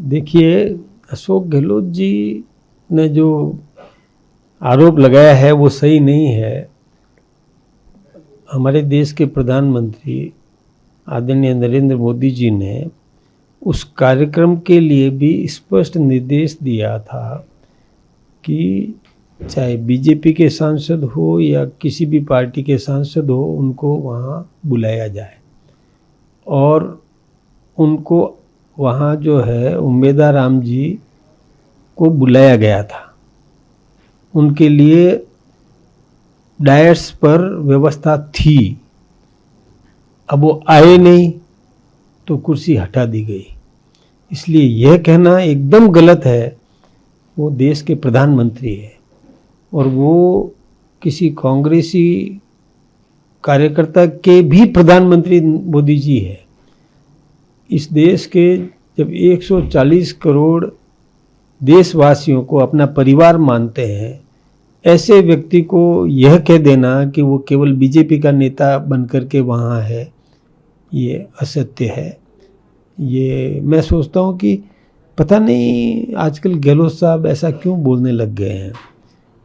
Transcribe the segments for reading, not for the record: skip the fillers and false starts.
देखिए, अशोक गहलोत जी ने जो आरोप लगाया है वो सही नहीं है। हमारे देश के प्रधानमंत्री आदरणीय नरेंद्र मोदी जी ने उस कार्यक्रम के लिए भी स्पष्ट निर्देश दिया था कि चाहे बीजेपी के सांसद हो या किसी भी पार्टी के सांसद हो, उनको वहाँ बुलाया जाए और उनको वहाँ जो है उम्मेदवार राम जी को बुलाया गया था। उनके लिए डायट्स पर व्यवस्था थी। अब वो आए नहीं तो कुर्सी हटा दी गई। इसलिए यह कहना एकदम गलत है। वो देश के प्रधानमंत्री है और वो किसी कांग्रेसी कार्यकर्ता के भी प्रधानमंत्री मोदी जी है। इस देश के जब 140 करोड़ देशवासियों को अपना परिवार मानते हैं, ऐसे व्यक्ति को यह कह देना कि वो केवल बीजेपी का नेता बनकर के वहाँ है, ये असत्य है। ये मैं सोचता हूँ कि पता नहीं आजकल गहलोत साहब ऐसा क्यों बोलने लग गए हैं।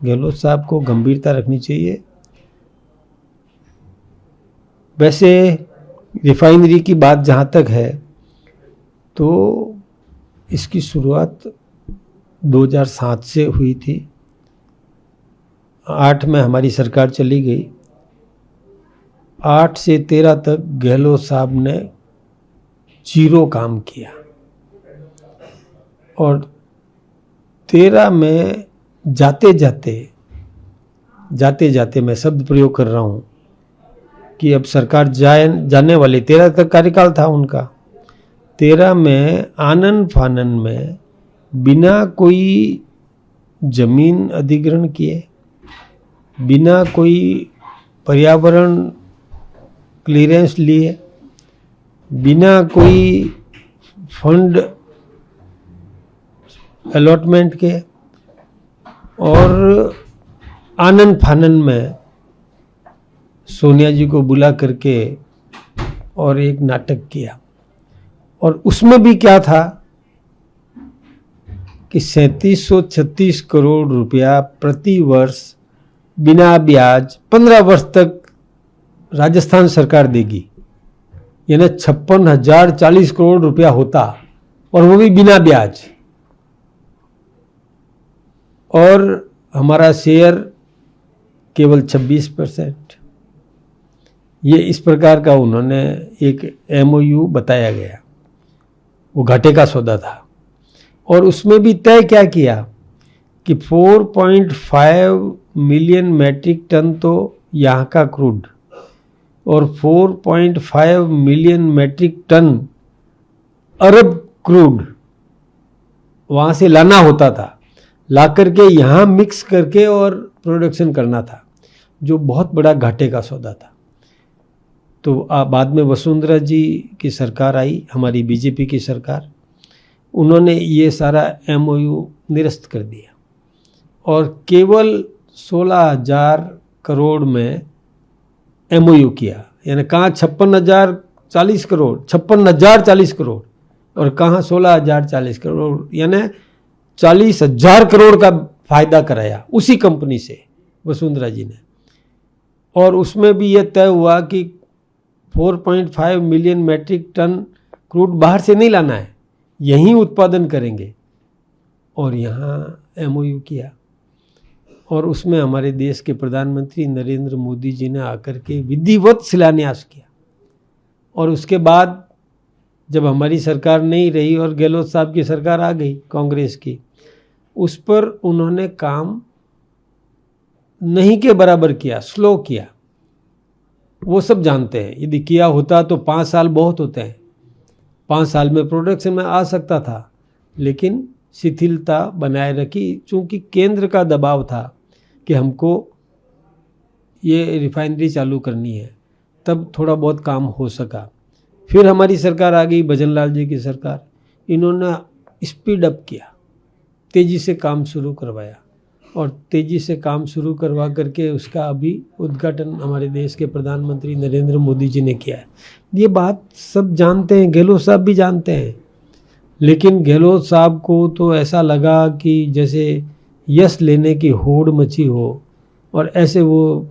गहलोत साहब को गंभीरता रखनी चाहिए। वैसे रिफाइनरी की बात जहाँ तक है तो इसकी शुरुआत 2007 से हुई थी। 8 में हमारी सरकार चली गई। 8 से 13 तक गहलोत साहब ने 0 काम किया और 13 में जाते जाते मैं शब्द प्रयोग कर रहा हूँ कि अब सरकार जाने वाली, 13 तक कार्यकाल था उनका। 13 में आनन फानन में बिना कोई जमीन अधिग्रहण किए, बिना कोई पर्यावरण क्लियरेंस लिए, बिना कोई फंड अलॉटमेंट के और आनन फानन में सोनिया जी को बुला करके और एक नाटक किया। और उसमें भी क्या था कि 3736 करोड़ रुपया प्रति वर्ष बिना ब्याज 15 वर्ष तक राजस्थान सरकार देगी। यानी 56,040 करोड़ रुपया होता और वो भी बिना ब्याज। और हमारा शेयर केवल 26%। ये इस प्रकार का उन्होंने एक MOU बताया गया। वो घाटे का सौदा था। और उसमें भी तय क्या किया कि 4.5 मिलियन मैट्रिक टन तो यहाँ का क्रूड और 4.5 मिलियन मैट्रिक टन अरब क्रूड वहाँ से लाना होता था। ला करके यहाँ मिक्स करके और प्रोडक्शन करना था, जो बहुत बड़ा घाटे का सौदा था। तो बाद में वसुंधरा जी की सरकार आई, हमारी बीजेपी की सरकार। उन्होंने ये सारा MOU निरस्त कर दिया और केवल 16,000 करोड़ में MOU किया। यानी कहाँ 56,040 करोड़, 56,040 करोड़ और कहाँ 16,040 करोड़, यानी 40,000 करोड़ का फायदा कराया उसी कंपनी से वसुंधरा जी ने। और उसमें भी यह तय हुआ कि 4.5 मिलियन मैट्रिक टन क्रूड बाहर से नहीं लाना है, यहीं उत्पादन करेंगे। और यहाँ MOU किया और उसमें हमारे देश के प्रधानमंत्री नरेंद्र मोदी जी ने आकर के विधिवत शिलान्यास किया। और उसके बाद जब हमारी सरकार नहीं रही और गहलोत साहब की सरकार आ गई कांग्रेस की, उस पर उन्होंने काम नहीं के बराबर किया, स्लो किया। वो सब जानते हैं। यदि किया होता तो 5 साल बहुत होते हैं। 5 साल में प्रोडक्शन में आ सकता था, लेकिन शिथिलता बनाए रखी। चूँकि केंद्र का दबाव था कि हमको ये रिफाइनरी चालू करनी है, तब थोड़ा बहुत काम हो सका। फिर हमारी सरकार आ गई, भजन लाल जी की सरकार। इन्होंने स्पीड अप किया, तेज़ी से काम शुरू करवाया और तेज़ी से काम शुरू करवा करके उसका अभी उद्घाटन हमारे देश के प्रधानमंत्री नरेंद्र मोदी जी ने किया है। ये बात सब जानते हैं, गहलोत साहब भी जानते हैं। लेकिन गहलोत साहब को तो ऐसा लगा कि जैसे यश लेने की होड़ मची हो, और ऐसे वो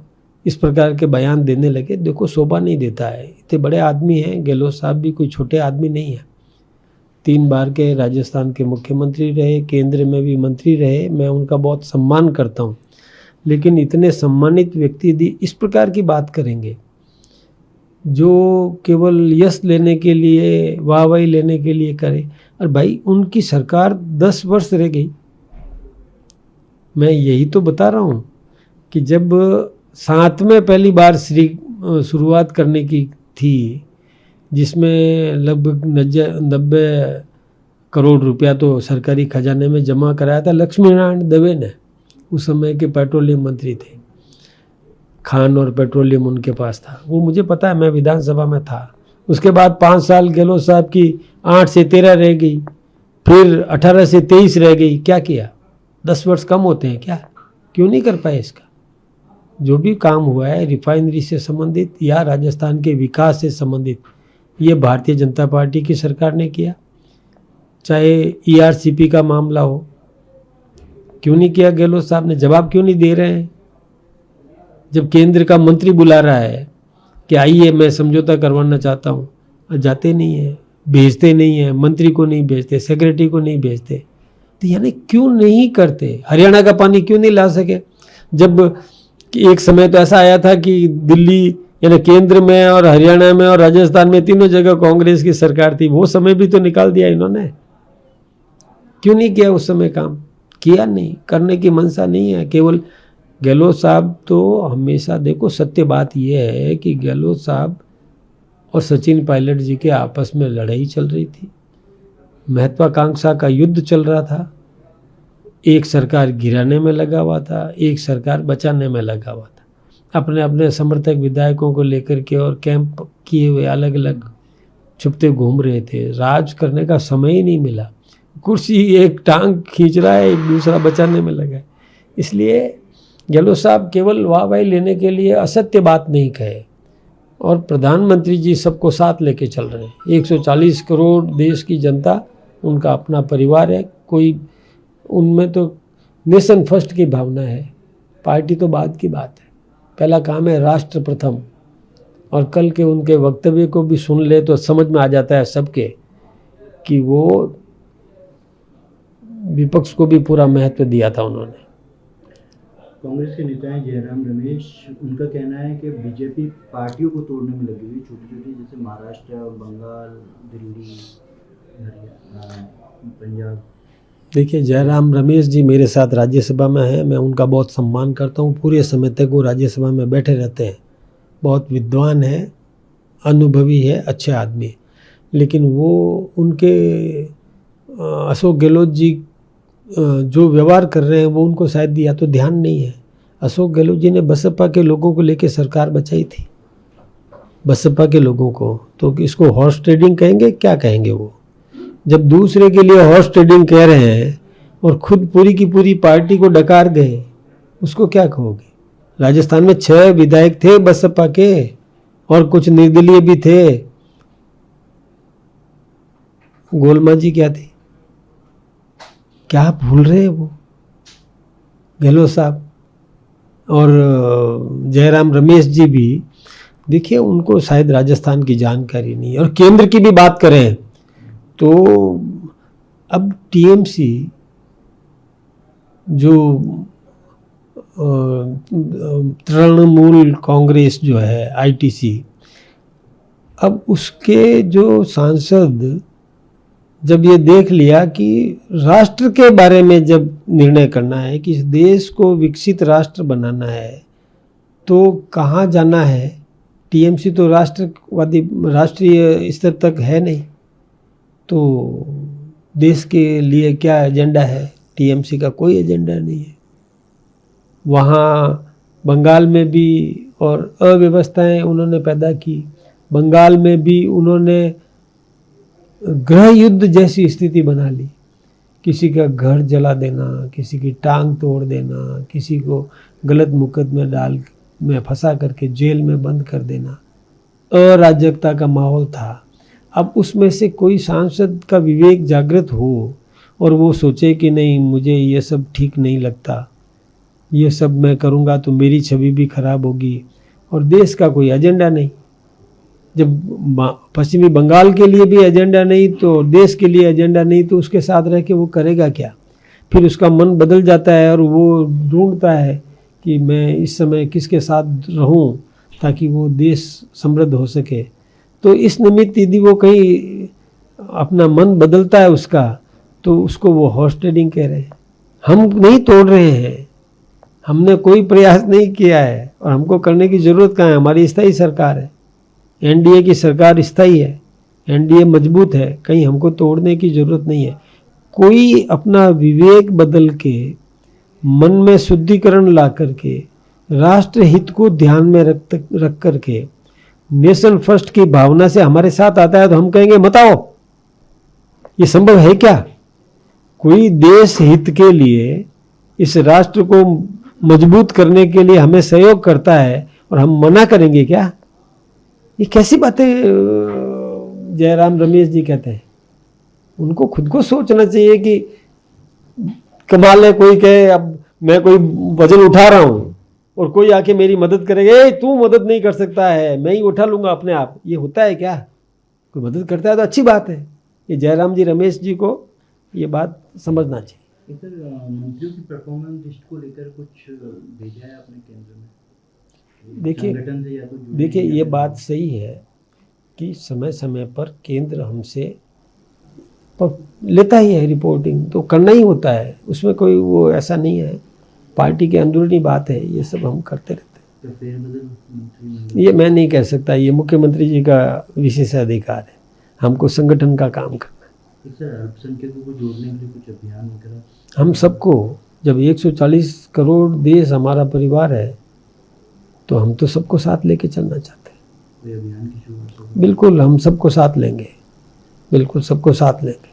इस प्रकार के बयान देने लगे। देखो, शोभा नहीं देता है। इतने बड़े आदमी हैं, गहलोत साहब भी कोई छोटे आदमी नहीं है। 3 बार के राजस्थान के मुख्यमंत्री रहे, केंद्र में भी मंत्री रहे, मैं उनका बहुत सम्मान करता हूँ। लेकिन इतने सम्मानित व्यक्ति यदि इस प्रकार की बात करेंगे, जो केवल यश लेने के लिए, वाहवाही लेने के लिए करे, और भाई उनकी सरकार 10 वर्ष रह गई। मैं यही तो बता रहा हूँ कि जब 7 में पहली बार शुरुआत करने की थी, जिसमें लगभग 90 करोड़ रुपया तो सरकारी खजाने में जमा कराया था लक्ष्मी नारायण दवे ने। उस समय के पेट्रोलियम मंत्री थे, खान और पेट्रोलियम उनके पास था, वो मुझे पता है, मैं विधानसभा में था। उसके बाद 5 साल गहलोत साहब की 8 से 13 रह गई, फिर 18 से 23 रह गई। क्या किया? 10 वर्ष कम होते हैं क्या? क्यों नहीं कर पाए इसका? जो भी काम हुआ है रिफाइनरी से संबंधित या राजस्थान के विकास से संबंधित, ये भारतीय जनता पार्टी की सरकार ने किया। चाहे ERCP का मामला हो, क्यों नहीं किया गहलोत साहब ने? जवाब क्यों नहीं दे रहे हैं? जब केंद्र का मंत्री बुला रहा है कि आइए मैं समझौता करवाना चाहता हूँ, और जाते नहीं है, भेजते नहीं है, मंत्री को नहीं भेजते, सेक्रेटरी को नहीं भेजते, तो यानी क्यों नहीं करते? हरियाणा का पानी क्यों नहीं ला सके? जब एक समय तो ऐसा आया था कि दिल्ली यानी केंद्र में और हरियाणा में और राजस्थान में तीनों जगह कांग्रेस की सरकार थी, वो समय भी तो निकाल दिया इन्होंने। क्यों नहीं किया उस समय काम? किया नहीं, करने की मंशा नहीं है। केवल गहलोत साहब तो हमेशा, देखो सत्य बात यह है कि गहलोत साहब और सचिन पायलट जी के आपस में लड़ाई चल रही थी, महत्वाकांक्षा का युद्ध चल रहा था। एक सरकार गिराने में लगा हुआ था, एक सरकार बचाने में लगा हुआ था। अपने अपने समर्थक विधायकों को लेकर के और कैंप किए हुए अलग अलग छुपते घूम रहे थे। राज करने का समय ही नहीं मिला। कुर्सी एक टांग खींच रहा है, एक दूसरा बचाने में लगा है। इसलिए गहलोत साहब केवल वाहवाही लेने के लिए असत्य बात नहीं कहे, और प्रधानमंत्री जी सबको साथ लेके चल रहे हैं। 140 करोड़ देश की जनता, उनका अपना परिवार है, कोई उनमें तो नेशन फर्स्ट की भावना है। पार्टी तो बाद की बात है, पहला काम है राष्ट्र प्रथम। और कल के उनके वक्तव्य को भी सुन ले तो समझ में आ जाता है सबके कि वो विपक्ष को भी पूरा महत्व दिया था उन्होंने। कांग्रेस के नेता हैं जयराम रमेश, उनका कहना है कि बीजेपी पार्टियों को तोड़ने में लगी हुई, छोटी छोटी, जैसे महाराष्ट्र, बंगाल, दिल्ली, पंजाब। देखिए, जयराम रमेश जी मेरे साथ राज्यसभा में हैं, मैं उनका बहुत सम्मान करता हूँ। पूरे समय तक वो राज्यसभा में बैठे रहते हैं। बहुत विद्वान है, अनुभवी है, अच्छे आदमी। लेकिन वो उनके अशोक गहलोत जी जो व्यवहार कर रहे हैं वो उनको शायद या तो ध्यान नहीं है। अशोक गहलोत जी ने बसपा के लोगों को लेकर सरकार बचाई थी, बसपा के लोगों को। तो इसको हॉर्स ट्रेडिंग कहेंगे, क्या कहेंगे? वो जब दूसरे के लिए हॉर्स ट्रेडिंग कह रहे हैं और खुद पूरी की पूरी पार्टी को डकार गए, उसको क्या कहोगे? राजस्थान में 6 विधायक थे बसपा के और कुछ निर्दलीय भी थे। गोलमा जी क्या थे? क्या भूल रहे हैं वो गहलोत साहब? और जयराम रमेश जी भी, देखिए उनको शायद राजस्थान की जानकारी नहीं है। और केंद्र की भी बात करें तो अब TMC जो तृणमूल कांग्रेस जो है ITC, अब उसके जो सांसद जब ये देख लिया कि राष्ट्र के बारे में जब निर्णय करना है कि इस देश को विकसित राष्ट्र बनाना है तो कहाँ जाना है, TMC तो राष्ट्रवादी राष्ट्रीय स्तर तक है नहीं, तो देश के लिए क्या एजेंडा है? TMC का कोई एजेंडा नहीं है। वहाँ बंगाल में भी और अव्यवस्थाएं उन्होंने पैदा की। बंगाल में भी उन्होंने गृह युद्ध जैसी स्थिति बना ली। किसी का घर जला देना, किसी की टांग तोड़ देना, किसी को गलत मुकदमे डाल में फंसा करके जेल में बंद कर देना। अराजकता का माहौल था। अब उसमें से कोई सांसद का विवेक जागृत हो और वो सोचे कि नहीं मुझे ये सब ठीक नहीं लगता, ये सब मैं करूँगा तो मेरी छवि भी खराब होगी और देश का कोई एजेंडा नहीं। जब पश्चिमी बंगाल के लिए भी एजेंडा नहीं तो देश के लिए एजेंडा नहीं तो उसके साथ रह के वो करेगा क्या? फिर उसका मन बदल जाता है और वो ढूंढता है कि मैं इस समय किसके साथ रहूं ताकि वो देश समृद्ध हो सके। तो इस निमित्त यदि वो कहीं अपना मन बदलता है उसका, तो उसको वो हॉर्स ट्रेडिंग कह रहे हैं। हम नहीं तोड़ रहे हैं, हमने कोई प्रयास नहीं किया है और हमको करने की ज़रूरत कहाँ है? हमारी स्थायी सरकार है, एनडीए की सरकार स्थायी है, एनडीए मजबूत है, कहीं हमको तोड़ने की ज़रूरत नहीं है। कोई अपना विवेक बदल के मन में शुद्धिकरण ला करके राष्ट्र हित को ध्यान में रख करके नेशन फर्स्ट की भावना से हमारे साथ आता है तो हम कहेंगे मत आओ। ये संभव है क्या? कोई देश हित के लिए, इस राष्ट्र को मजबूत करने के लिए हमें सहयोग करता है और हम मना करेंगे क्या? ये कैसी बातें जयराम रमेश जी कहते हैं। उनको खुद को सोचना चाहिए कि कमाल है, कोई कहे अब मैं कोई वजन उठा रहा हूं और कोई आके मेरी मदद करेगा, ए तू मदद नहीं कर सकता है, मैं ही उठा लूंगा अपने आप। ये होता है क्या? कोई मदद करता है तो अच्छी बात है। ये जयराम जी रमेश जी को ये बात समझना चाहिए। सर, मंत्रियों की परफॉर्मेंस लिस्ट को लेकर कुछ भेजा है आपने केंद्र में? संगठन से या तो जुड़े देखिए या ये फिर- बात सही है कि समय समय पर केंद्र हमसे लेता ही है रिपोर्टिंग, तो करना ही होता है, उसमें कोई वो ऐसा नहीं है, पार्टी के अंदरूनी बात है, ये सब हम करते रहते हैं। तो फेरबदल मंत्रिमंडल ये मैं नहीं कह सकता, ये मुख्यमंत्री जी का विशेष अधिकार है, हमको संगठन का काम करना है। सर, अल्पसंख्यकों को जोड़ने के लिए कुछ अभियान निकला? हम सबको, जब 140 करोड़ देश हमारा परिवार है तो हम तो सबको साथ लेके चलना चाहते हैं। कोई अभियान की शुरुआत होगी? बिल्कुल हम सबको साथ लेंगे, बिल्कुल सबको साथ लेंगे।